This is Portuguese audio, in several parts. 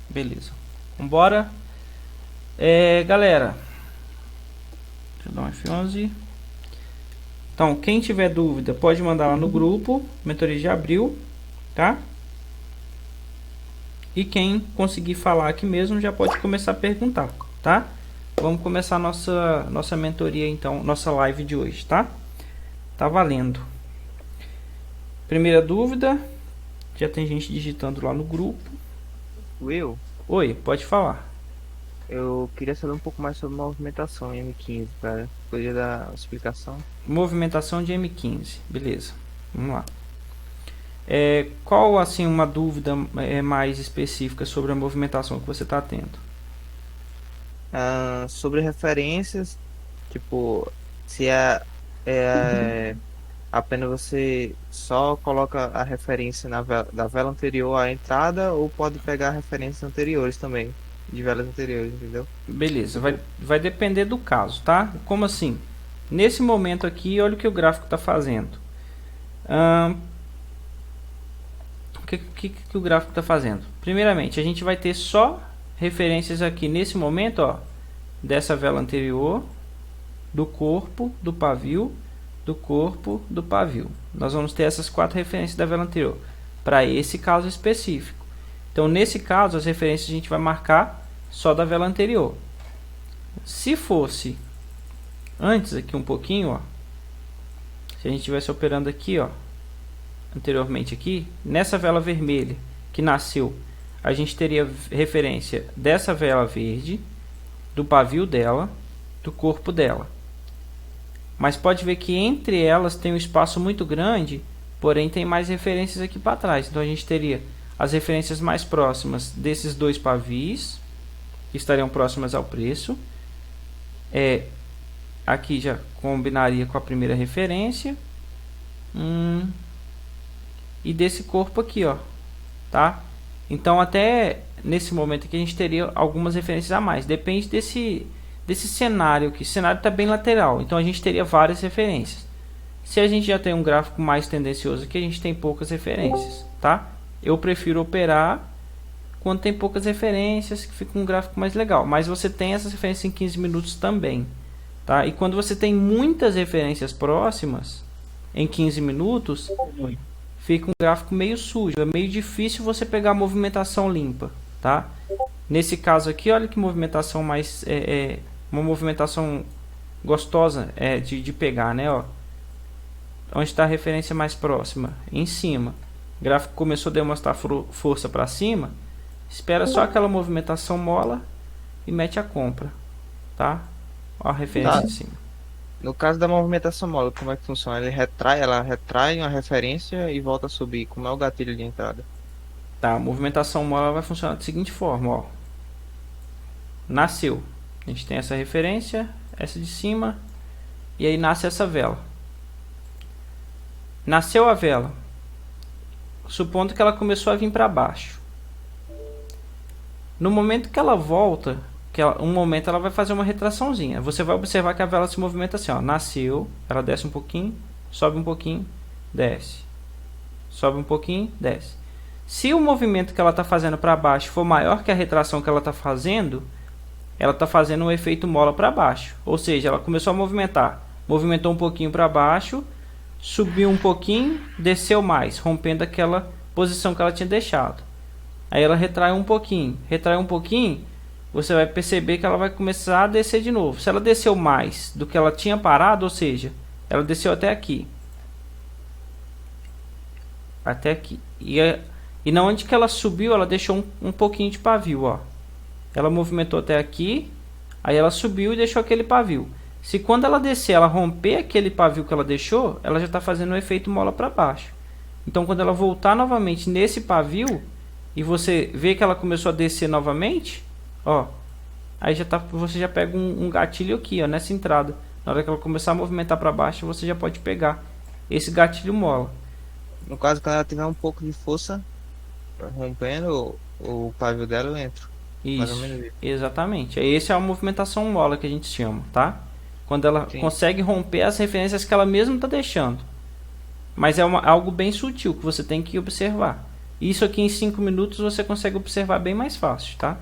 Beleza. Vambora. Galera, deixa eu dar um F11. Então, quem tiver dúvida, pode mandar lá no grupo Mentoria de Abril, tá? E quem conseguir falar aqui mesmo já pode começar a perguntar, tá? Vamos começar nossa mentoria então, nossa live de hoje, tá? Tá valendo. Primeira dúvida, já tem gente digitando lá no grupo. Will, Oi, pode falar. eu queria saber um pouco mais sobre movimentação em M15, cara. Poderia dar uma explicação? Movimentação de M15, beleza. Vamos lá. Qual assim uma dúvida mais específica sobre a movimentação que você está tendo? Sobre referências, tipo, se é apenas você só coloca a referência da vela anterior à entrada ou pode pegar referências anteriores também, de velas anteriores, entendeu? Beleza, vai, Tipo, vai depender do caso, tá? Como assim? Nesse momento aqui, olha o que o gráfico está fazendo. O que o gráfico está fazendo? Primeiramente, a gente vai ter só referências aqui nesse momento, ó, dessa vela anterior, do corpo, do pavio, do corpo, do pavio. Nós vamos ter essas 4 referências da vela anterior para esse caso específico. Então, nesse caso, as referências a gente vai marcar só da vela anterior. Se fosse antes aqui um pouquinho, ó, se a gente estivesse operando aqui, ó, anteriormente aqui, nessa vela vermelha que nasceu, a gente teria referência dessa vela verde, do pavio dela, do corpo dela. Mas pode ver que entre elas tem um espaço muito grande, porém tem mais referências aqui para trás. Então a gente teria as referências mais próximas desses dois pavis, que estariam próximas ao preço. Aqui já combinaria com a primeira referência. E desse corpo aqui, ó, tá? Então até nesse momento aqui a gente teria algumas referências a mais. Depende desse cenário aqui. O cenário está bem lateral, então a gente teria várias referências. Se a gente já tem um gráfico mais tendencioso aqui, a gente tem poucas referências, tá? Eu prefiro operar quando tem poucas referências, que fica um gráfico mais legal. Mas você tem essas referências em 15 minutos também, tá? E quando você tem muitas referências próximas em 15 minutos, fica um gráfico meio sujo, é meio difícil você pegar a movimentação limpa, tá? Nesse caso aqui, olha que movimentação mais uma movimentação gostosa de pegar, né? Ó, onde está a referência mais próxima? Em cima. O gráfico começou a demonstrar força para cima. Espera só aquela movimentação mola e mete a compra, tá? Ó a referência tá. em cima. No caso da movimentação móvel, como é que funciona? Ela retrai uma referência e volta a subir. Como é o gatilho de entrada? Tá, a movimentação mola vai funcionar da seguinte forma, ó. Nasceu. A gente tem essa referência, essa de cima, e aí nasce essa vela. Nasceu a vela, supondo que ela começou a vir para baixo. No momento que ela volta, um momento ela vai fazer uma retraçãozinha. Você vai observar que a vela se movimenta assim, ó. Nasceu, ela desce um pouquinho, sobe um pouquinho, desce. Sobe um pouquinho, desce. Se o movimento que ela está fazendo para baixo for maior que a retração que ela está fazendo, ela está fazendo um efeito mola para baixo. Ou seja, ela começou a movimentar. Movimentou um pouquinho para baixo, subiu um pouquinho, desceu mais, rompendo aquela posição que ela tinha deixado. Aí ela retrai um pouquinho, você vai perceber que ela vai começar a descer de novo. Se ela desceu mais do que ela tinha parado, ou seja, ela desceu até aqui. Até aqui. E na onde que ela subiu, ela deixou um pouquinho de pavio, ó. Ela movimentou até aqui, aí ela subiu e deixou aquele pavio. Se quando ela descer, ela romper aquele pavio que ela deixou, ela já está fazendo um efeito mola para baixo. Então quando ela voltar novamente nesse pavio, e você vê que ela começou a descer novamente, ó, aí você já pega um gatilho aqui, ó, nessa entrada. Na hora que ela começar a movimentar para baixo, você já pode pegar esse gatilho mola. No caso, quando ela tiver um pouco de força rompendo o pavio dela, eu entro. Mais ou Isso, menos isso. exatamente. Essa é a movimentação mola que a gente chama, tá? Quando ela Sim. consegue romper as referências que ela mesma está deixando. Mas é algo bem sutil que você tem que observar. Isso aqui em 5 minutos você consegue observar bem mais fácil, tá?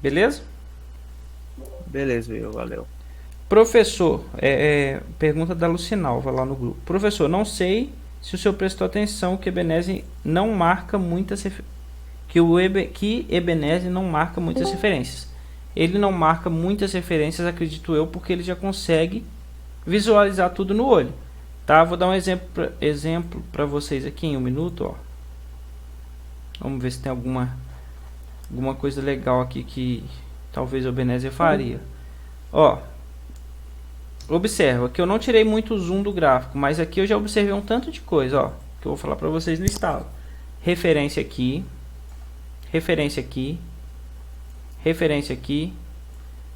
Beleza? Beleza, Will, valeu. Professor, pergunta da Lucinalva lá no grupo. Professor, não sei se o senhor prestou atenção que Ebeneze não marca muitas que Ebeneze não marca muitas referências. Ele não marca muitas referências, acredito eu, porque ele já consegue visualizar tudo no olho. Tá? Vou dar um exemplo para vocês aqui em um minuto. Ó. Vamos ver se tem alguma coisa legal aqui que talvez o Ebeneze faria. Ó, observa que eu não tirei muito zoom do gráfico, mas aqui eu já observei um tanto de coisa, ó, que eu vou falar para vocês no estalo. Referência aqui, referência aqui, referência aqui,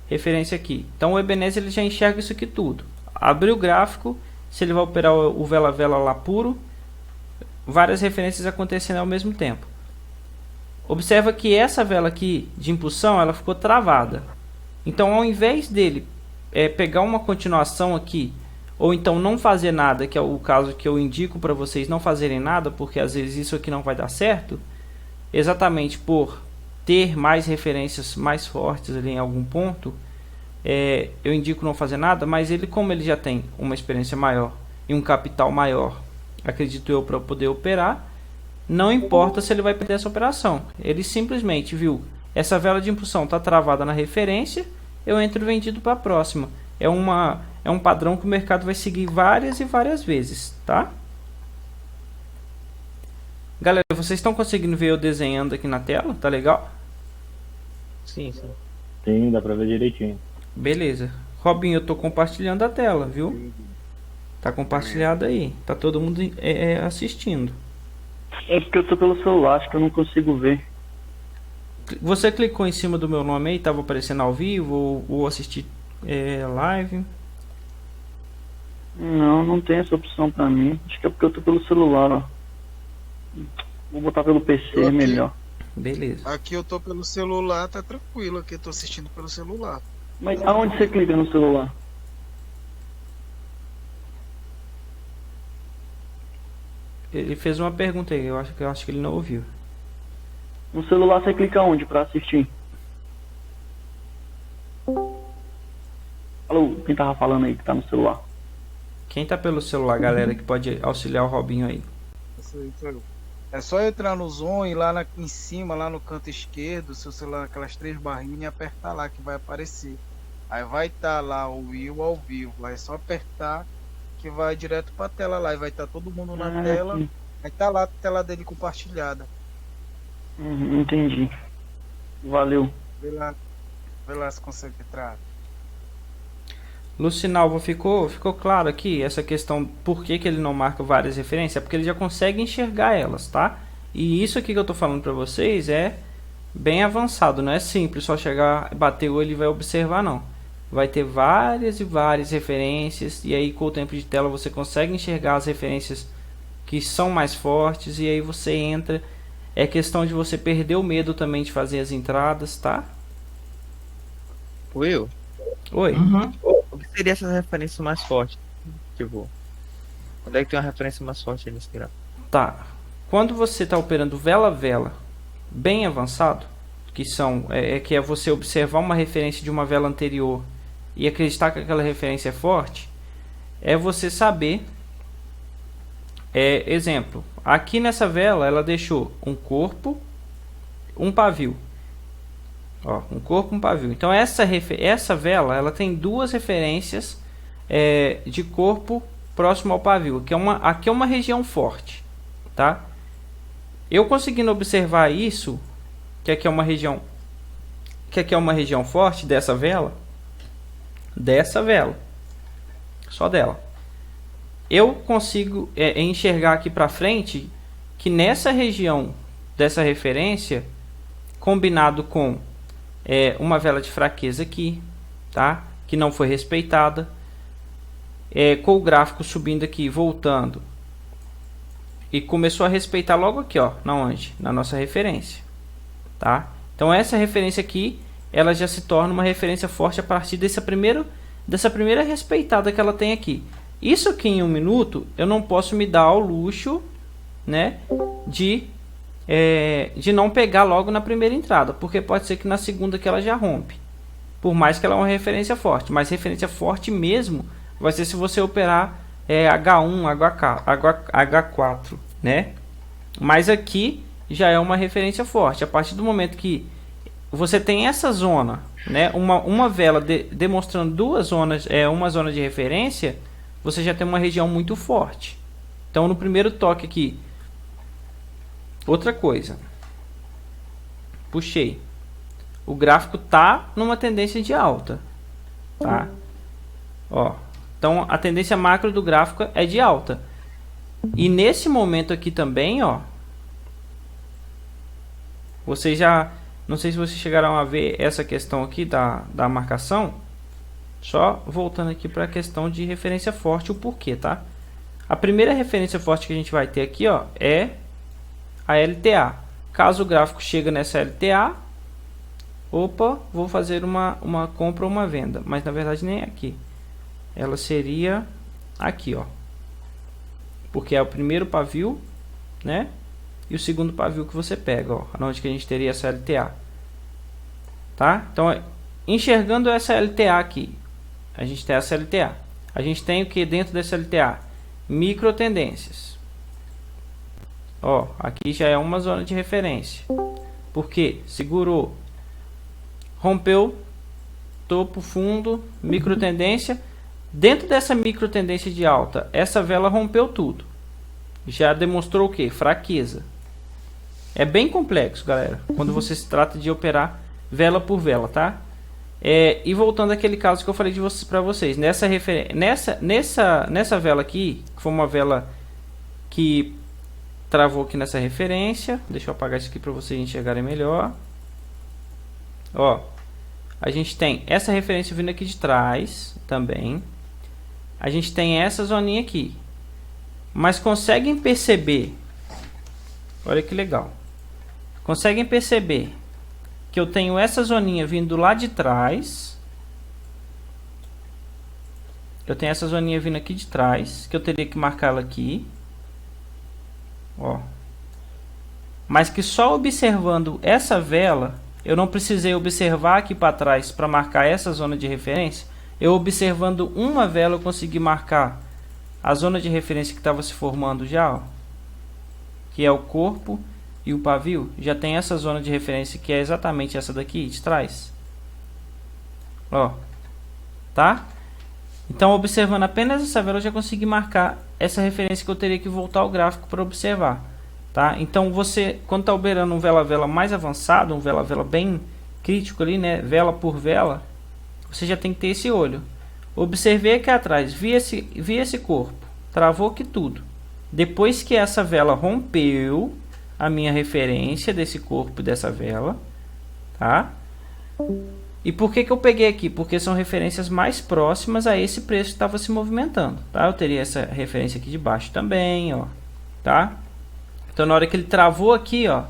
referência aqui. Então o Ebeneze ele já enxerga isso aqui tudo. Abrir o gráfico, se ele vai operar o vela-vela lá puro, várias referências acontecendo ao mesmo tempo. Observa que essa vela aqui de impulsão, ela ficou travada. Então ao invés dele pegar uma continuação aqui, ou então não fazer nada, que é o caso que eu indico para vocês não fazerem nada, porque às vezes isso aqui não vai dar certo, exatamente por ter mais referências mais fortes ali em algum ponto, eu indico não fazer nada, mas ele, como ele já tem uma experiência maior e um capital maior, acredito eu, para poder operar, não importa se ele vai perder essa operação. Ele simplesmente viu, essa vela de impulsão está travada na referência, eu entro vendido para a próxima. É um padrão que o mercado vai seguir várias e várias vezes, tá? Galera, vocês estão conseguindo ver eu desenhando aqui na tela? Tá legal? Sim, sim. Sim, dá pra ver direitinho. Beleza. Robinho, eu tô compartilhando a tela, viu? Tá compartilhado aí. Tá todo mundo assistindo. É porque eu tô pelo celular, acho que eu não consigo ver. Você clicou em cima do meu nome aí, tava aparecendo ao vivo ou assistir live? Não tem essa opção pra mim. Acho que é porque eu tô pelo celular, ó. Vou botar pelo PC, é melhor. Beleza. Aqui eu tô pelo celular, tá tranquilo. Aqui eu tô assistindo pelo celular. Mas aonde você clica no celular? Ele fez uma pergunta aí, eu acho que ele não ouviu. No celular você clica onde pra assistir? Alô, quem tava falando aí que tá no celular? Quem tá pelo celular, galera, que pode auxiliar o Robinho aí? É só entrar no Zoom e lá em cima, lá no canto esquerdo, seu celular, aquelas 3 barrinhas, e apertar lá que vai aparecer. Aí vai estar lá o Will ao vivo. Aí é só apertar que vai direto pra tela lá. E vai estar todo mundo na tela. Sim. Aí tá lá a tela dele compartilhada. Entendi. Valeu. Vê lá se consegue entrar. Lucinalva, ficou claro aqui essa questão, por que ele não marca várias referências? É porque ele já consegue enxergar elas, tá? E isso aqui que eu tô falando para vocês é bem avançado, não é simples, só chegar, bater o olho e vai observar, não. Vai ter várias e várias referências, e aí com o tempo de tela você consegue enxergar as referências que são mais fortes, e aí você entra. É questão de você perder o medo também de fazer as entradas, tá? Will, Oi. o que seria essa referência mais forte? Tipo, onde é que tem uma referência mais forte aí nesse gráfico? Tá. Quando você está operando vela-vela bem avançado, que é você observar uma referência de uma vela anterior e acreditar que aquela referência é forte, é você saber. Exemplo, aqui nessa vela ela deixou um corpo, um pavio. Ó, um corpo, um pavio. Então essa vela ela tem duas referências de corpo próximo ao pavio, aqui é uma região forte, tá? Eu conseguindo observar isso, que aqui é uma região forte dessa vela, só dela. Eu consigo enxergar aqui para frente que nessa região dessa referência, combinado com uma vela de fraqueza aqui, tá? Que não foi respeitada, com o gráfico subindo aqui, voltando, e começou a respeitar logo aqui, ó, na nossa referência, tá? Então essa referência aqui, ela já se torna uma referência forte a partir dessa primeira respeitada que ela tem aqui. Isso aqui em um minuto eu não posso me dar ao luxo né, de não pegar logo na primeira entrada, porque pode ser que na segunda que ela já rompe, por mais que ela é uma referência forte, mas referência forte mesmo vai ser se você operar H1, H4, né? Mas aqui já é uma referência forte. A partir do momento que você tem essa zona, né, uma vela demonstrando duas zonas, uma zona de referência, você já tem uma região muito forte. Então no primeiro toque aqui, outra coisa, puxei, o gráfico tá numa tendência de alta, tá? Ó, então a tendência macro do gráfico é de alta. E nesse momento aqui também, ó, vocês já, não sei se vocês chegaram a ver essa questão aqui da marcação. Só voltando aqui para a questão de referência forte, o porquê, tá? A primeira referência forte que a gente vai ter aqui, ó, é a LTA. Caso o gráfico chegue nessa LTA, opa, vou fazer uma compra ou uma venda, mas na verdade nem é aqui. Ela seria aqui, ó, porque é o primeiro pavio, né? E o segundo pavio que você pega, ó, onde que a gente teria essa LTA, tá? Então, enxergando essa LTA aqui, a gente tem essa LTA. A gente tem o que dentro dessa LTA? Micro tendências. Ó, aqui já é uma zona de referência. Porque segurou, rompeu, topo, fundo, micro tendência. Dentro dessa micro tendência de alta, essa vela rompeu tudo. Já demonstrou o que? Fraqueza. É bem complexo, galera, quando você se trata de operar vela por vela, tá? E voltando àquele caso que eu falei para vocês, nessa vela aqui, que foi uma vela que travou aqui nessa referência, deixa eu apagar isso aqui para vocês enxergarem melhor. Ó, a gente tem essa referência vindo aqui de trás também. A gente tem essa zoninha aqui. Mas conseguem perceber, olha que legal, conseguem perceber que eu tenho essa zoninha vindo lá de trás. Eu tenho essa zoninha vindo aqui de trás, que eu teria que marcar ela aqui, ó. Mas que só observando essa vela, eu não precisei observar aqui para trás para marcar essa zona de referência. Eu observando uma vela eu consegui marcar a zona de referência que estava se formando já, ó, que é o corpo e o pavio. Já tem essa zona de referência que é exatamente essa daqui de trás, ó, tá? Então, observando apenas essa vela, eu já consegui marcar essa referência que eu teria que voltar ao gráfico para observar, tá? Então, você, quando está operando um vela-vela mais avançado, um vela-vela bem crítico ali, né, vela por vela, você já tem que ter esse olho. Observei aqui atrás, vi esse corpo, travou aqui tudo. Depois que essa vela rompeu a minha referência desse corpo dessa vela, tá? E por que eu peguei aqui? Porque são referências mais próximas a esse preço que estava se movimentando, tá? Eu teria essa referência aqui de baixo também, ó, tá? Então na hora que ele travou aqui, ó,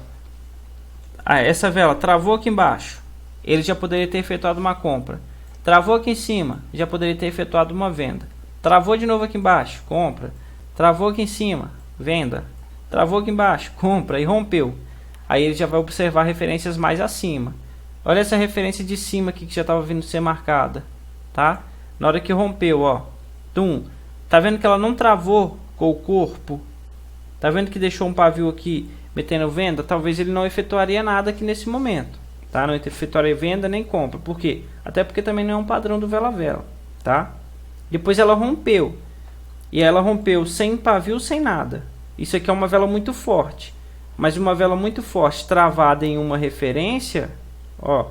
essa vela travou aqui embaixo, ele já poderia ter efetuado uma compra. Travou aqui em cima, já poderia ter efetuado uma venda. Travou de novo aqui embaixo, compra. Travou aqui em cima, venda. Travou aqui embaixo, compra e rompeu. Aí ele já vai observar referências mais acima. Olha essa referência de cima aqui que já estava vindo ser marcada, tá? Na hora que rompeu, ó, tum, tá vendo que ela não travou com o corpo? Tá vendo que deixou um pavio aqui metendo venda? Talvez ele não efetuaria nada aqui nesse momento, tá? Não efetuaria venda nem compra. Por quê? Até porque também não é um padrão do vela-vela, tá? Depois ela rompeu. E ela rompeu sem pavio, sem nada. Isso aqui é uma vela muito forte. Mas uma vela muito forte travada em uma referência, ó.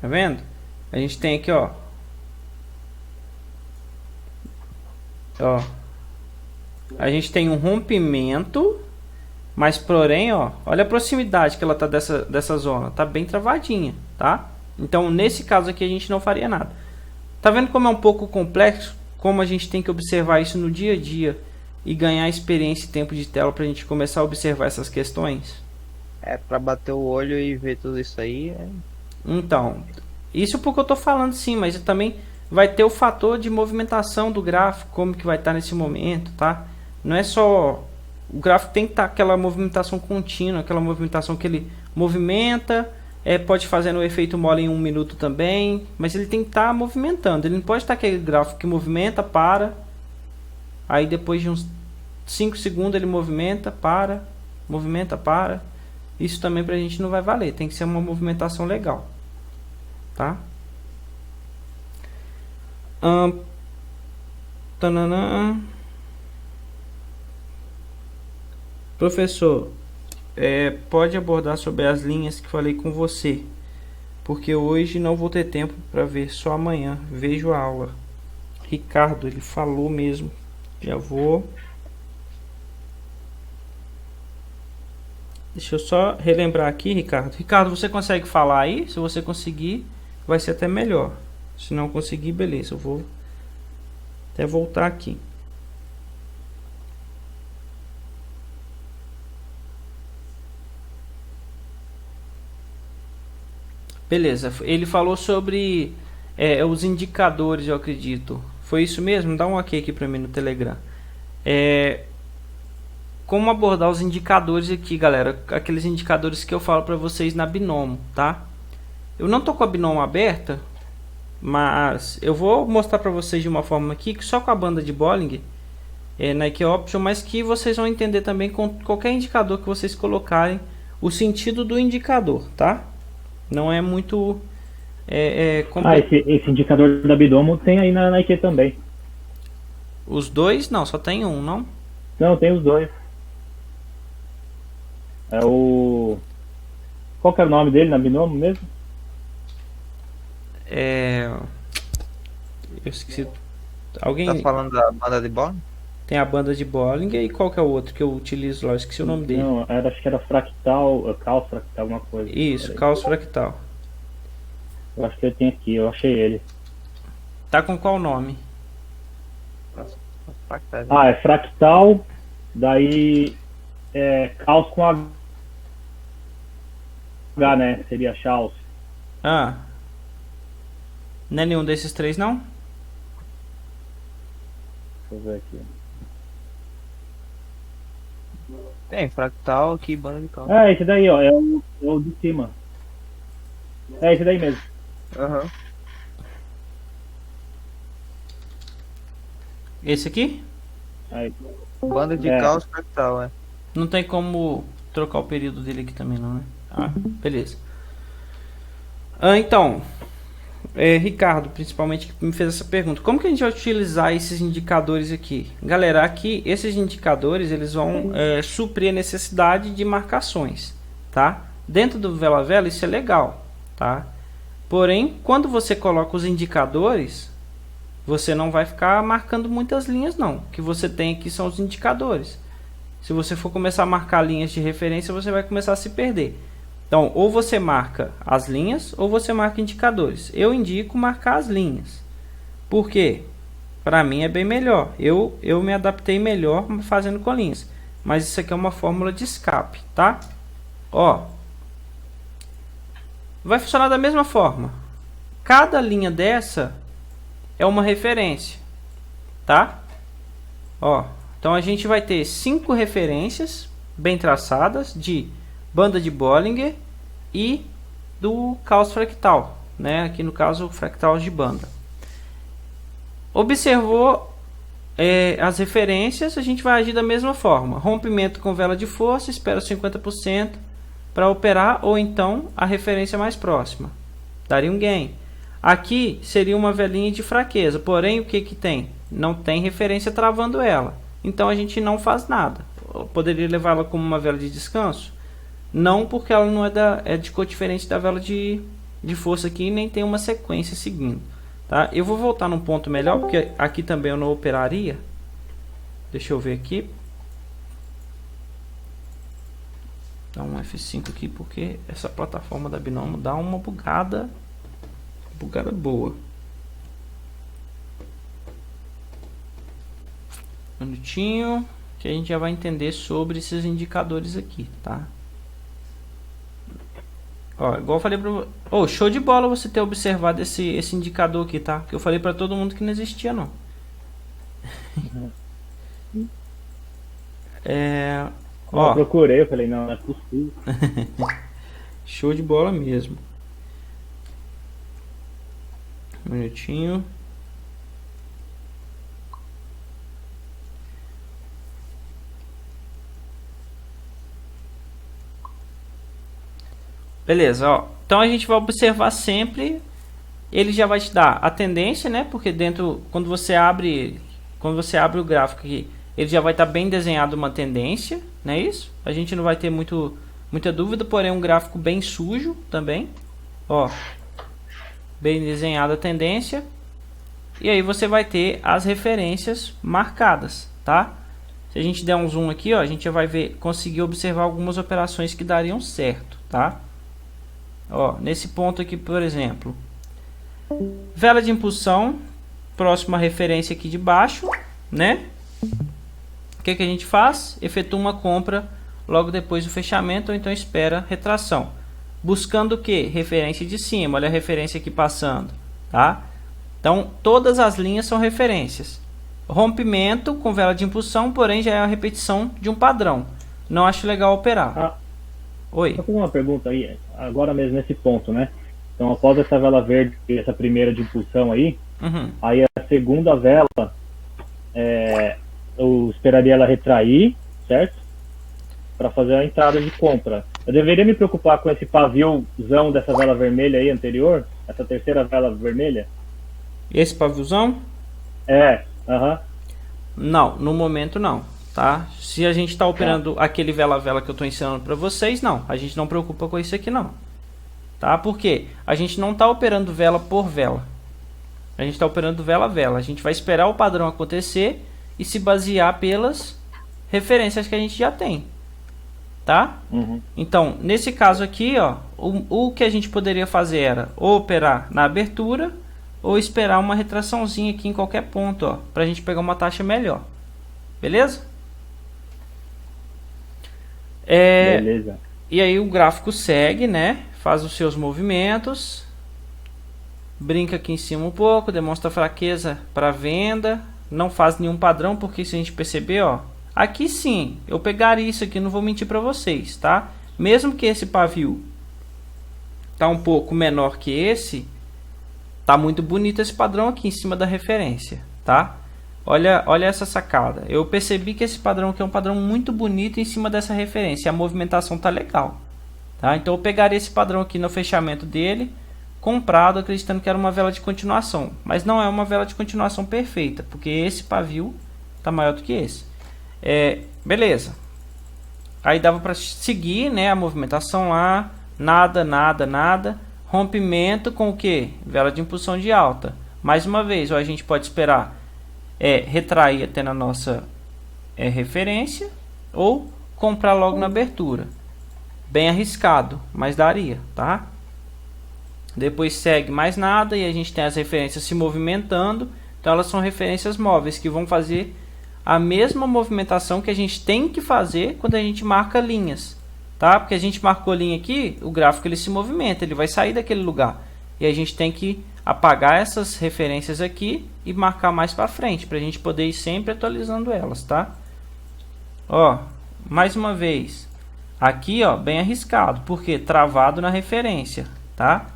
Tá vendo? A gente tem aqui, ó. Ó. A gente tem um rompimento, mas porém, ó, olha a proximidade que ela tá dessa zona, tá bem travadinha, tá? Então, nesse caso aqui a gente não faria nada. Tá vendo como é um pouco complexo, como a gente tem que observar isso no dia a dia e ganhar experiência e tempo de tela pra gente começar a observar essas questões? Pra bater o olho e ver tudo isso aí. Então, isso porque eu tô falando sim, mas também vai ter o fator de movimentação do gráfico, como que vai estar nesse momento, tá? Não é só... O gráfico tem que estar aquela movimentação contínua, aquela movimentação que ele movimenta, pode fazer no efeito mole em 1 minuto também, mas ele tem que estar movimentando. Ele não pode estar aquele gráfico que movimenta, para, aí depois de uns 5 segundos ele movimenta, para. Isso também pra gente não vai valer, tem que ser uma movimentação legal, tá? Tananã. Professor, pode abordar sobre as linhas que falei com você, porque hoje não vou ter tempo para ver, só amanhã vejo a aula. Ricardo, ele falou mesmo. Já vou. Deixa eu só relembrar aqui, Ricardo. Ricardo, você consegue falar aí? Se você conseguir, vai ser até melhor. Se não conseguir, beleza. Eu vou até voltar aqui. Beleza. Ele falou sobre os indicadores, eu acredito. Foi isso mesmo? Dá um ok aqui para mim no Telegram. Como abordar os indicadores aqui, galera? Aqueles indicadores que eu falo para vocês na Binomo, tá? Eu não tô com a Binomo aberta, mas eu vou mostrar para vocês de uma forma aqui, que só com a banda de Bollinger, na Equation, mas que vocês vão entender também com qualquer indicador que vocês colocarem, o sentido do indicador, tá? Não é muito... esse indicador da Binomo tem aí na Nike também. Os dois? Não, só tem um, não? Não, tem os dois. Qual que é o nome dele na Binomo mesmo? Eu esqueci. Alguém Tá falando da banda de Bollinger? tem a banda de Bollinger e qual que é o outro que eu utilizo lá? Eu esqueci o nome dele. Não, acho que era fractal, caos fractal, alguma coisa. Isso, Peraí. caos fractal. Eu acho que ele tem aqui, eu achei ele. Tá com qual nome? É fractal, daí caos com H, né? Seria Chaos. Não é nenhum desses três, não? Deixa eu ver aqui. Tem fractal aqui, banda de caos. Esse daí, ó, é o de cima. Esse daí mesmo. Aham. Esse aqui? Aí. Banda de caos fractal, Não tem como trocar o período dele aqui também, não, né? Beleza. Então, Ricardo, principalmente, que me fez essa pergunta. Como que a gente vai utilizar esses indicadores aqui? Galera, aqui, esses indicadores, eles vão suprir a necessidade de marcações, tá? Dentro do Vela Vela, isso é legal, tá? Porém, quando você coloca os indicadores, você não vai ficar marcando muitas linhas, não. O que você tem aqui são os indicadores. Se você for começar a marcar linhas de referência, você vai começar a se perder. Então, ou você marca as linhas, ou você marca indicadores. Eu indico marcar as linhas. Por quê? Para mim é bem melhor. Eu me adaptei melhor fazendo com linhas. Mas isso aqui é uma fórmula de escape, tá? Ó. Vai funcionar da mesma forma. Cada linha dessa é uma referência, tá? Ó, então a gente vai ter 5 referências bem traçadas de banda de Bollinger e do caos fractal, né? Aqui no caso fractal de banda. Observou as referências, a gente vai agir da mesma forma. Rompimento com vela de força, espera 50% para operar, ou então a referência mais próxima, daria um gain. Aqui seria uma velinha de fraqueza, porém o que tem? Não tem referência travando ela, então a gente não faz nada. Eu poderia levá-la como uma vela de descanso? Não, porque ela não é de cor diferente da vela de força aqui, nem tem uma sequência seguindo, tá? Eu vou voltar num ponto melhor, porque aqui também eu não operaria. Deixa eu ver aqui. Dá um F5 aqui, porque essa plataforma da Binomo dá uma bugada boa. Um minutinho, que a gente já vai entender sobre esses indicadores aqui, tá? Ó, igual eu falei pra show de bola você ter observado esse indicador aqui, tá? Que eu falei pra todo mundo que não existia, não. Quando eu Ó, procurei, eu falei, não é possível. show de bola mesmo. Um minutinho. Beleza, ó. Então a gente vai observar sempre, ele já vai te dar a tendência, né? Porque dentro, quando você abre o gráfico aqui, ele já vai estar bem desenhado uma tendência, não é isso? A gente não vai ter muita dúvida, porém um gráfico bem sujo também. Ó, bem desenhada a tendência. E aí você vai ter as referências marcadas, tá? Se a gente der um zoom aqui, ó, a gente já vai ver, conseguir observar algumas operações que dariam certo, tá? Ó, nesse ponto aqui, por exemplo, vela de impulsão, próxima referência aqui de baixo, né? O que a gente faz? Efetua uma compra logo depois do fechamento, ou então espera retração. Buscando o que? Referência de cima, olha a referência aqui passando, tá? Então, todas as linhas são referências. Rompimento com vela de impulsão, porém já é a repetição de um padrão. Não acho legal operar. Oi. Só fazer uma pergunta aí, agora mesmo nesse ponto, né? Então, após essa vela verde, essa primeira de impulsão aí, aí a segunda vela, eu esperaria ela retrair, certo? Para fazer a entrada de compra. Eu deveria me preocupar com esse paviozão dessa vela vermelha aí anterior? Essa terceira vela vermelha? Esse paviozão? Não, no momento não, tá? Se a gente está operando aquele vela-vela que eu estou ensinando para vocês, não. A gente não preocupa com isso aqui não. Tá? Por quê? A gente não está operando vela por vela. A gente está operando vela a vela. A gente vai esperar o padrão acontecer e se basear pelas referências que a gente já tem. Tá? Então, nesse caso aqui, ó, o que a gente poderia fazer era ou operar na abertura ou esperar uma retraçãozinha aqui em qualquer ponto, ó, para a gente pegar uma taxa melhor. Beleza? Beleza. E aí o gráfico segue, né? Faz os seus movimentos. Brinca aqui em cima um pouco, demonstra fraqueza para venda. Não faz nenhum padrão, porque se a gente perceber, ó, aqui sim, eu pegaria isso aqui, não vou mentir para vocês, tá? Mesmo que esse pavio tá um pouco menor que esse, tá muito bonito esse padrão aqui em cima da referência, tá? Olha essa sacada. Eu percebi que esse padrão aqui é um padrão muito bonito em cima dessa referência. A movimentação tá legal, tá? Então eu pegaria esse padrão aqui no fechamento dele, comprado, acreditando que era uma vela de continuação. Mas não é uma vela de continuação perfeita, porque esse pavio tá maior do que esse. Beleza. Aí dava para seguir, né, a movimentação lá. Nada. Rompimento com o que? Vela de impulsão de alta. Mais uma vez, ó, a gente pode esperar retrair até na nossa referência ou comprar logo na abertura. Bem arriscado, mas daria, tá? Depois segue mais nada e a gente tem as referências se movimentando. Então elas são referências móveis que vão fazer a mesma movimentação que a gente tem que fazer quando a gente marca linhas, tá? Porque a gente marcou linha aqui, o gráfico ele se movimenta, ele vai sair daquele lugar. E a gente tem que apagar essas referências aqui e marcar mais para frente, para a gente poder ir sempre atualizando elas, tá? Ó, mais uma vez, aqui ó, bem arriscado, porque travado na referência, tá?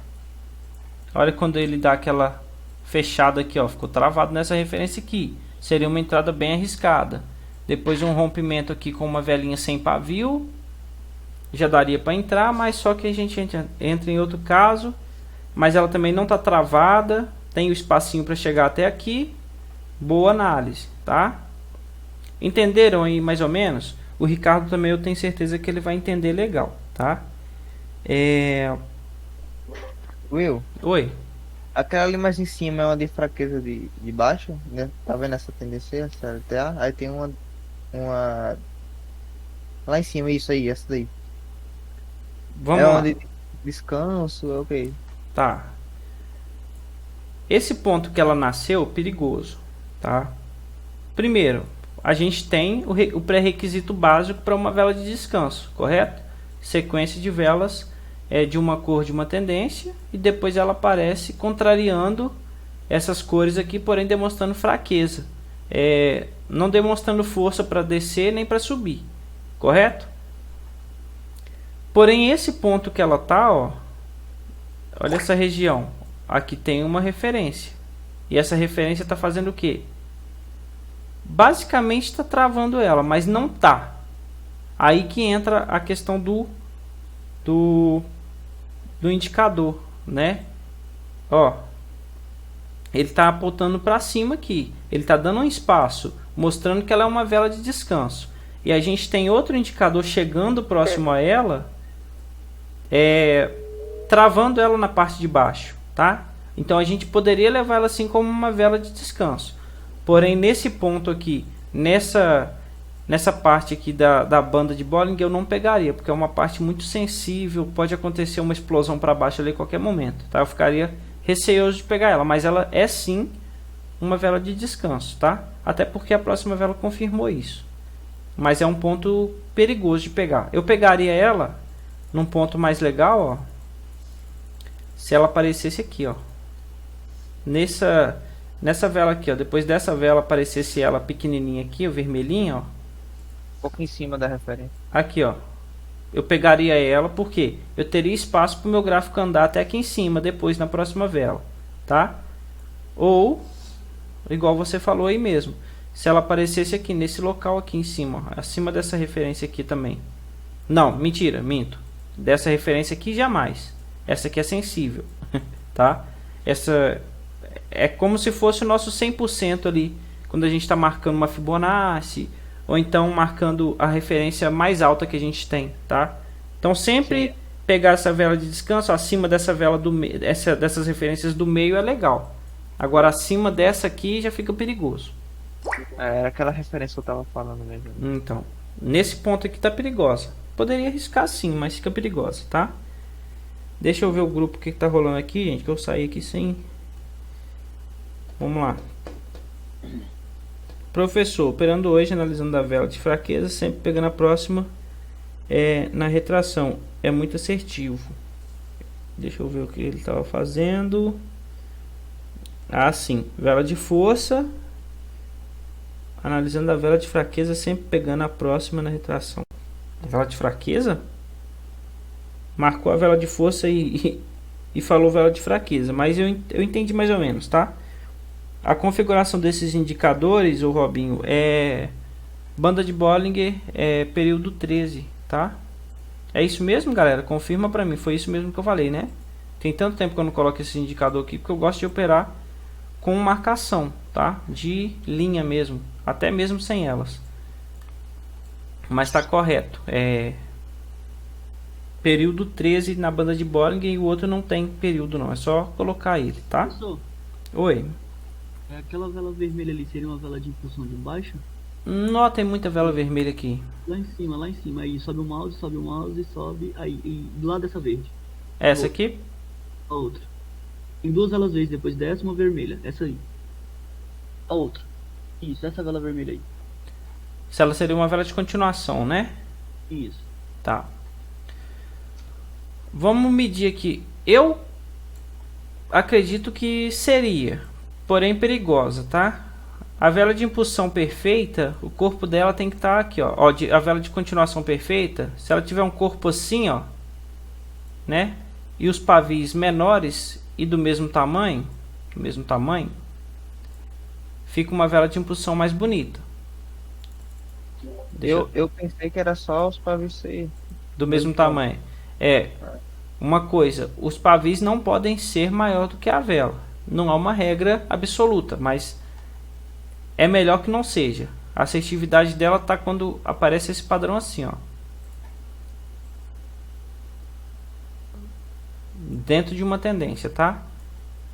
Olha quando ele dá aquela fechada aqui, ó, ficou travado nessa referência aqui. Seria uma entrada bem arriscada. Depois um rompimento aqui com uma velinha sem pavio, já daria para entrar, mas só que a gente entra em outro caso. Mas ela também não está travada, tem o espacinho para chegar até aqui. Boa análise, tá? Entenderam aí mais ou menos? O Ricardo também eu tenho certeza que ele vai entender legal, tá? Will, Oi. aquela ali mais em cima é uma de fraqueza de baixo, né? Tá vendo essa tendência, essa LTA? Aí tem uma lá em cima, isso aí, essa daí. Vamos é lá. uma de descanso, ok. Tá. Esse ponto que ela nasceu, perigoso, tá? Primeiro, a gente tem o pré-requisito básico para uma vela de descanso, correto? Sequência de velas de uma cor de uma tendência e depois ela aparece contrariando essas cores aqui, porém demonstrando fraqueza. não demonstrando força para descer nem para subir, correto? Porém, esse ponto que ela tá, ó, olha essa região, aqui tem uma referência, e essa referência está fazendo o quê? Basicamente está travando ela, mas não tá. Aí que entra a questão do indicador, né? Ó, ele está apontando para cima aqui, ele está dando um espaço, mostrando que ela é uma vela de descanso. E a gente tem outro indicador chegando próximo a ela, travando ela na parte de baixo, tá? Então a gente poderia levar ela assim como uma vela de descanso. Porém, nesse ponto aqui, nessa parte aqui da banda de Bollinger, eu não pegaria, porque é uma parte muito sensível, pode acontecer uma explosão para baixo ali a qualquer momento, tá? Eu ficaria receoso de pegar ela, mas ela é sim uma vela de descanso, tá? Até porque a próxima vela confirmou isso. Mas é um ponto perigoso de pegar. Eu pegaria ela num ponto mais legal, ó, se ela aparecesse aqui, ó, nessa vela aqui, ó, depois dessa vela aparecesse ela pequenininha aqui, ó, vermelhinha, ó, Um pouco em cima da referência. aqui, ó, eu pegaria ela porque eu teria espaço para o meu gráfico andar até aqui em cima, depois na próxima vela, tá? Ou, igual você falou aí mesmo, se ela aparecesse aqui nesse local aqui em cima, ó, acima dessa referência aqui também. Não, mentira, minto. Dessa referência aqui jamais. Essa aqui é sensível, tá? Essa é como se fosse o nosso 100% ali, quando a gente está marcando uma Fibonacci, ou então marcando a referência mais alta que a gente tem, tá? Então sempre pegar essa vela de descanso acima dessa vela do meio, dessas referências do meio é legal. Agora acima dessa aqui já fica perigoso. Era aquela referência que eu tava falando mesmo. Então, nesse ponto aqui tá perigosa. Poderia arriscar sim, mas fica perigosa, tá? Deixa eu ver o grupo que tá rolando aqui, gente, que eu saí aqui sem... Vamos lá. Professor, operando hoje, analisando a vela de fraqueza, sempre pegando a próxima na retração. É muito assertivo. Deixa eu ver o que ele estava fazendo. Ah, sim. Vela de força. Analisando a vela de fraqueza, sempre pegando a próxima na retração. Vela de fraqueza? Marcou a vela de força e falou vela de fraqueza. Mas eu entendi mais ou menos, tá? A configuração desses indicadores, o Robinho, é banda de Bollinger, período 13, tá? É isso mesmo, galera? Confirma pra mim, foi isso mesmo que eu falei, né? Tem tanto tempo que eu não coloco esse indicador aqui, porque eu gosto de operar com marcação, tá? De linha mesmo, até mesmo sem elas. Mas tá correto. Período 13 na banda de Bollinger e o outro não tem período não, é só colocar ele, tá? Professor, Oi. aquela vela vermelha ali seria uma vela de impulsão de baixo? Não, tem muita vela vermelha aqui. Lá em cima. Aí sobe o mouse, sobe. Aí, e do lado dessa verde. Essa aqui? A outra. Tem duas velas verdes, depois dessa uma vermelha. Essa aí. A outra. Isso, essa vela vermelha aí. Se ela seria uma vela de continuação, né? Isso. Tá. Vamos medir aqui. Eu acredito que seria, porém perigosa, tá? A vela de impulsão perfeita, o corpo dela tem que estar aqui, ó. A vela de continuação perfeita, se ela tiver um corpo assim, ó, né? E os pavis menores e do mesmo tamanho, fica uma vela de impulsão mais bonita. Eu pensei que era só os pavis aí. Do mesmo tamanho. Uma coisa, os pavis não podem ser maior do que a vela. Não há uma regra absoluta, mas é melhor que não seja. A assertividade dela tá quando aparece esse padrão assim, ó. Dentro de uma tendência, tá?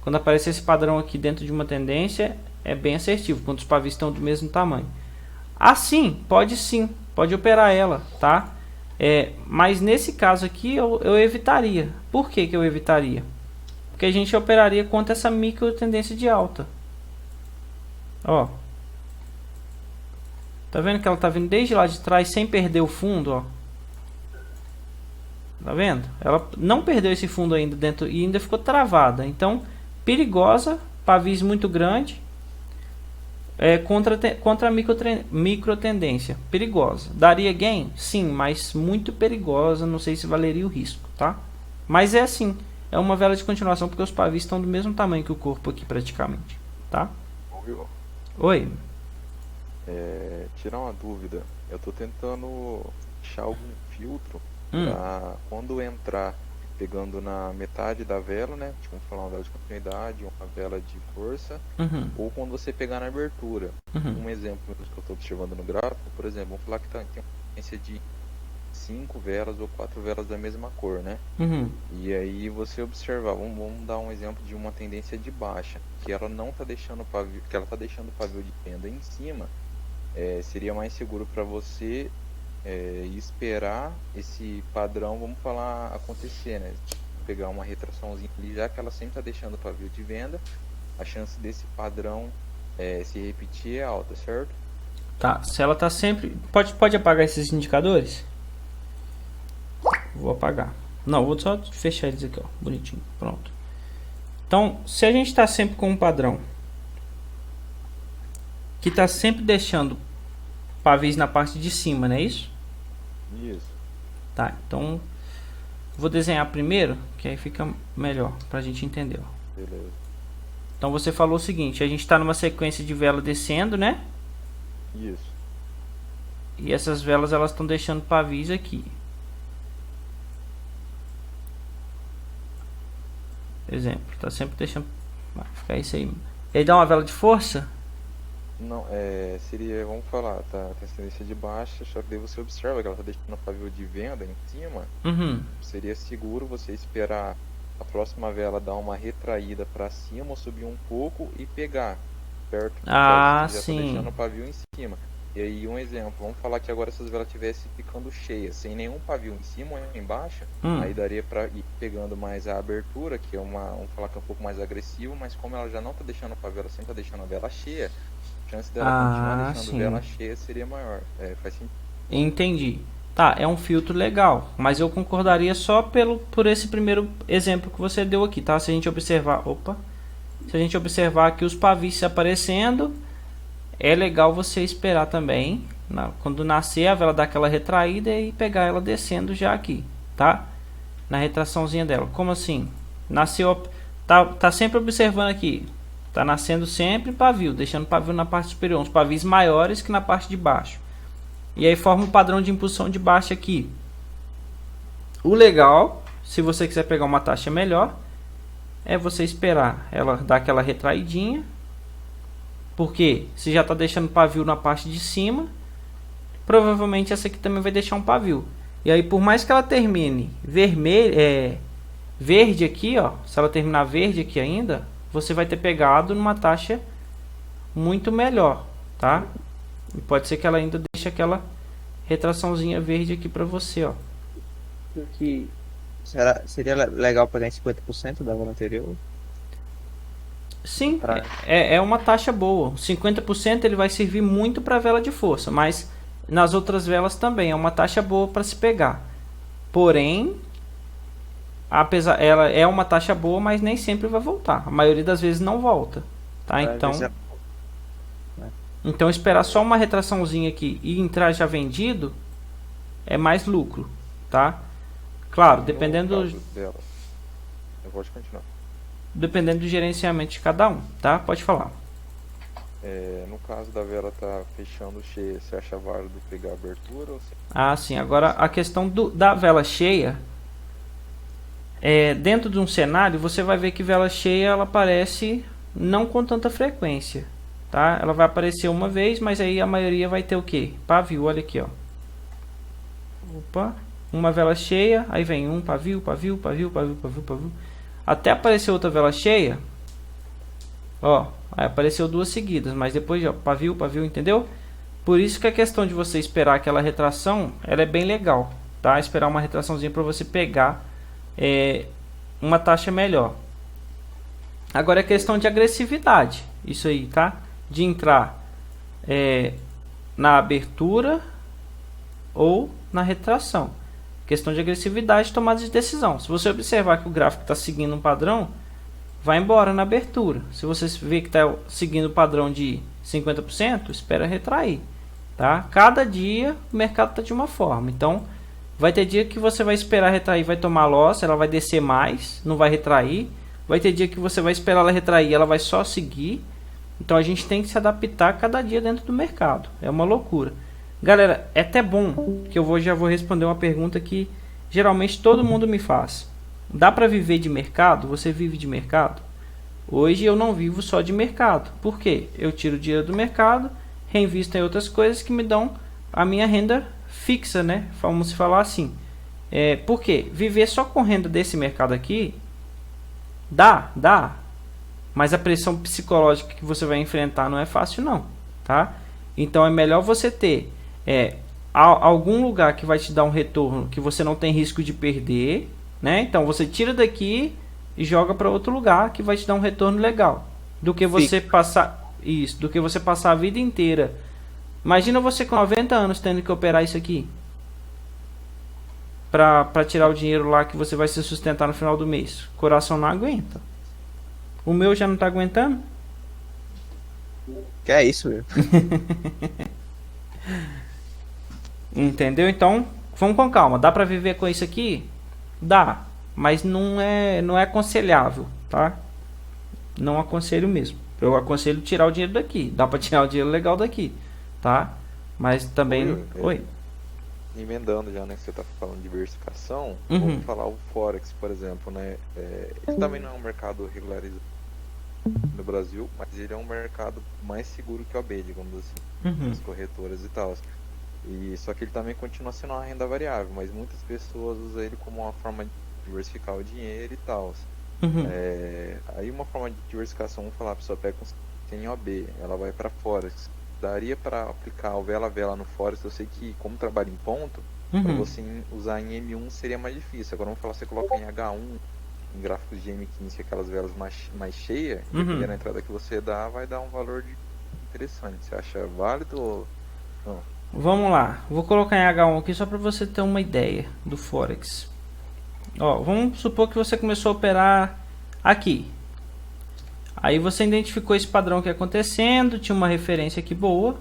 Quando aparece esse padrão aqui dentro de uma tendência, é bem assertivo, quando os pavis estão do mesmo tamanho. Assim, pode operar ela, tá? Mas nesse caso aqui eu evitaria. Por que eu evitaria? Porque a gente operaria contra essa micro tendência de alta. Ó. Tá vendo que ela tá vindo desde lá de trás sem perder o fundo, ó. Tá vendo? Ela não perdeu esse fundo ainda dentro e ainda ficou travada. Então, perigosa, pavis muito grande. contra a micro tendência. Perigosa. Daria gain? Sim, mas muito perigosa. Não sei se valeria o risco, tá? Mas é assim. É uma vela de continuação porque os pavis estão do mesmo tamanho que o corpo aqui praticamente, tá? Ouviu? Oi. Tirar uma dúvida. Eu tô tentando achar algum filtro pra quando entrar pegando na metade da vela, né? Tipo, vamos falar uma vela de continuidade, uma vela de força, ou quando você pegar na abertura. Um exemplo que eu estou observando no gráfico, por exemplo, vamos falar que tem uma tendência de 5 velas ou 4 velas da mesma cor, né? E aí você observar, vamos dar um exemplo de uma tendência de baixa, que ela não está deixando pavio, que ela está deixando o pavio de venda em cima. Seria mais seguro para você esperar esse padrão, vamos falar, acontecer, né? Pegar uma retraçãozinha ali, já que ela sempre está deixando o pavio de venda, a chance desse padrão se repetir é alta, certo? Tá, se ela tá sempre... Pode apagar esses indicadores? Vou apagar. Não, vou só fechar eles aqui, ó, bonitinho, pronto. Então, se a gente está sempre com um padrão que está sempre deixando pavis na parte de cima, não é isso? Isso. Tá, então vou desenhar primeiro, que aí fica melhor pra gente entender, ó. Beleza. Então você falou o seguinte, a gente está numa sequência de vela descendo, né? Isso. E essas velas elas estão deixando pavis aqui. Exemplo, tá sempre deixando... Vai ficar isso aí. E aí dá uma vela de força? Não, seria, vamos falar, tá, tem tendência de baixa, só que daí você observa que ela tá deixando o pavio de venda em cima. Seria seguro você esperar a próxima vela dar uma retraída para cima ou subir um pouco e pegar, certo? Ah, já sim. tá deixando o pavio em cima. E aí um exemplo, vamos falar que agora essas velas estivessem ficando cheias, sem nenhum pavio em cima ou embaixo, aí daria para ir pegando mais a abertura, que é vamos falar que é um pouco mais agressivo, mas como ela já não tá deixando o pavio, ela sempre tá deixando a vela cheia, a chance dela continuar deixando sim. vela cheia seria maior. Faz sentido. Entendi. Tá, é um filtro legal, mas eu concordaria só por esse primeiro exemplo que você deu aqui, tá? Se a gente observar, se a gente observar aqui os pavis aparecendo, é legal você esperar também, quando nascer a vela dar aquela retraída e pegar ela descendo já aqui, tá? Na retraçãozinha dela. Como assim? Nasceu, tá sempre observando aqui. Tá nascendo sempre pavio, deixando pavio na parte superior, uns pavis maiores que na parte de baixo. E aí forma um padrão de impulsão de baixa aqui. O legal, se você quiser pegar uma taxa melhor, é você esperar ela dar aquela retraidinha. Porque se já está deixando pavio na parte de cima, provavelmente essa aqui também vai deixar um pavio. E aí por mais que ela termine verde aqui, ó, se ela terminar verde aqui ainda, você vai ter pegado numa taxa muito melhor, tá? E pode ser que ela ainda deixe aquela retraçãozinha verde aqui para você, ó. Seria legal pegar em 50% da vela anterior? Sim, é uma taxa boa. 50% ele vai servir muito para vela de força, mas nas outras velas também é uma taxa boa para se pegar. Porém, apesar ela é uma taxa boa, mas nem sempre vai voltar. A maioria das vezes não volta, tá? Então esperar só uma retraçãozinha aqui e entrar já vendido é mais lucro, tá? Claro, dependendo No caso dela, eu vou continuar. Dependendo do gerenciamento de cada um, tá? Pode falar. No caso da vela tá fechando cheia, você acha válido pegar a abertura? Ou você... Ah, sim. Agora a questão da vela cheia, dentro de um cenário, você vai ver que vela cheia ela aparece não com tanta frequência, tá? Ela vai aparecer uma vez, mas aí a maioria vai ter o quê? Pavio, olha aqui, ó. Opa, uma vela cheia, aí vem um pavio, pavio, pavio, pavio, pavio, pavio. Até aparecer outra vela cheia, ó, aí apareceu duas seguidas, mas depois, ó, pavio, pavio, entendeu? Por isso que a questão de você esperar aquela retração, ela é bem legal, tá? Esperar uma retraçãozinha para você pegar uma taxa melhor. Agora é questão de agressividade, isso aí, tá? De entrar na abertura ou na retração. Questão de agressividade, tomada de decisão. Se você observar que o gráfico está seguindo um padrão, vai embora na abertura. Se você vê que está seguindo o padrão de 50%, espera retrair, tá? Cada dia o mercado está de uma forma. Então, vai ter dia que você vai esperar retrair, vai tomar loss, ela vai descer mais, não vai retrair. Vai ter dia que você vai esperar ela retrair, ela vai só seguir. Então, a gente tem que se adaptar cada dia dentro do mercado. É uma loucura. Galera, é até bom que já vou responder uma pergunta que geralmente todo mundo me faz. Dá para viver de mercado? Você vive de mercado? Hoje eu não vivo só de mercado. Por quê? Eu tiro dinheiro do mercado, reinvisto em outras coisas que me dão a minha renda fixa, né? Vamos falar assim. Por quê? Viver só com renda desse mercado aqui, dá. Mas a pressão psicológica que você vai enfrentar não é fácil não, tá? Então é melhor você ter algum lugar que vai te dar um retorno que você não tem risco de perder, né? Então você tira daqui e joga para outro lugar que vai te dar um retorno legal, do que você passar a vida inteira. Imagina você com 90 anos tendo que operar isso aqui para tirar o dinheiro lá que você vai se sustentar no final do mês. O coração não aguenta. O meu já não tá aguentando. Que é isso, meu? Entendeu? Então, vamos com calma. Dá para viver com isso aqui? Dá, mas não é aconselhável, tá? Não aconselho mesmo. Eu aconselho tirar o dinheiro daqui. Dá para tirar o dinheiro legal daqui, tá? Mas também... Oi. Emendando já, né, que você tá falando de diversificação, Uhum. vamos falar o Forex, por exemplo, né? Ele também não é um mercado regularizado no Brasil, mas ele é um mercado mais seguro que o AB, digamos assim, as corretoras e tal. E só que ele também continua sendo uma renda variável, mas muitas pessoas usam ele como uma forma de diversificar o dinheiro e tal. Aí uma forma de diversificação, vamos falar, a pessoa pega tem OB, ela vai para Forex. Daria para aplicar o vela no Forex. Eu sei que como trabalha em ponto, para você usar em M1 seria mais difícil. Agora vamos falar, você coloca em H1, em gráficos de M15, aquelas velas mais cheias, dependendo da entrada que você dá, vai dar um valor interessante. Você acha válido ou não? Vamos lá, vou colocar em H1 aqui só para você ter uma ideia do Forex. Ó, vamos supor que você começou a operar aqui. Aí você identificou esse padrão que é acontecendo, tinha uma referência aqui boa.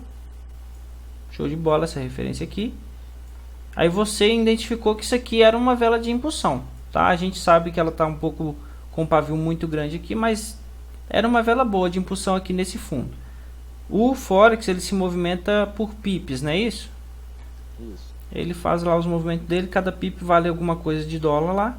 Show de bola essa referência aqui. Aí você identificou que isso aqui era uma vela de impulsão, tá? A gente sabe que ela está um pouco com um pavio muito grande aqui, mas era uma vela boa de impulsão aqui nesse fundo. O Forex ele se movimenta por pips, não é isso? Isso. Ele faz lá os movimentos dele, cada pip vale alguma coisa de dólar lá.